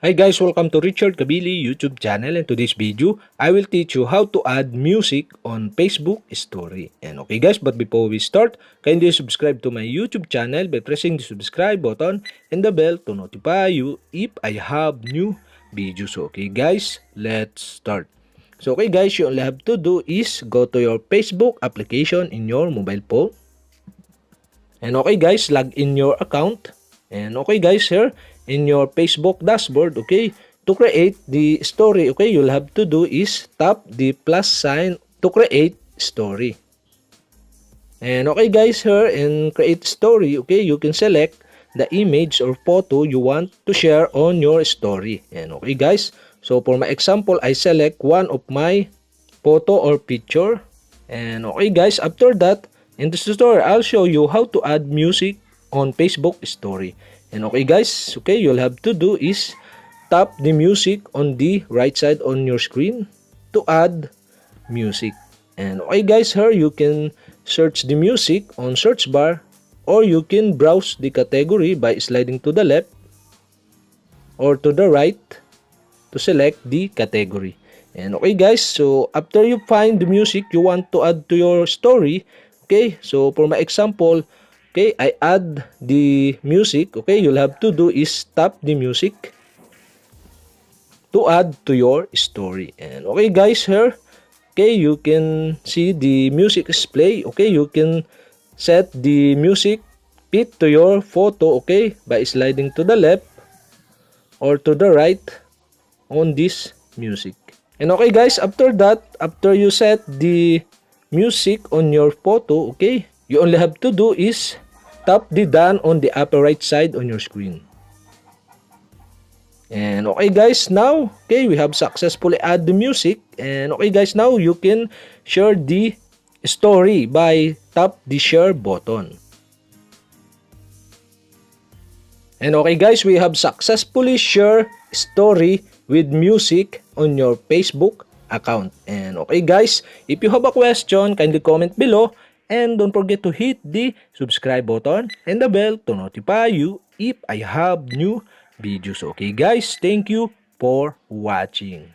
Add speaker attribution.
Speaker 1: Hi guys, welcome to Richard Cabile YouTube channel. In today's video, I will teach you how to add music on Facebook story. And okay guys, but before we start, kindly subscribe to my YouTube channel by pressing the subscribe button and the bell to notify you if I have new videos. Okay guys, let's start. So okay guys, you only have to do is go to your Facebook application in your mobile phone. And okay guys, log in your account. And okay guys, here in your Facebook dashboard, okay, to create the story, okay, you'll have to do is tap the plus sign to create story. And okay guys, here in create story, okay, you can select the image or photo you want to share on your story. And okay guys, so for my example, I select one of my photo or picture. And okay guys, after that, in this tutorial, I'll show you how to add music on Facebook story. And okay guys, okay, you'll have to do is tap the music on the right side on your screen to add music. And okay guys, here you can search the music on search bar, or you can browse the category by sliding to the left or to the right to select the category. And okay guys, so after you find the music you want to add to your story, okay, so for my example, okay, I add the music, okay, you'll have to do is tap the music to add to your story. And okay guys, here, okay, you can see the music is play, okay, you can set the music fit to your photo, okay, by sliding to the left or to the right on this music. And okay guys, after that, after you set the music on your photo, okay, you only have to do is tap the done on the upper right side on your screen. And okay guys, now, okay, we have successfully add the music. And okay guys, now you can share the story by tap the share button. And okay guys, we have successfully shared story with music on your Facebook account. And okay guys, if you have a question, kindly comment below. And don't forget to hit the subscribe button and the bell to notify you if I have new videos. Okay guys, thank you for watching.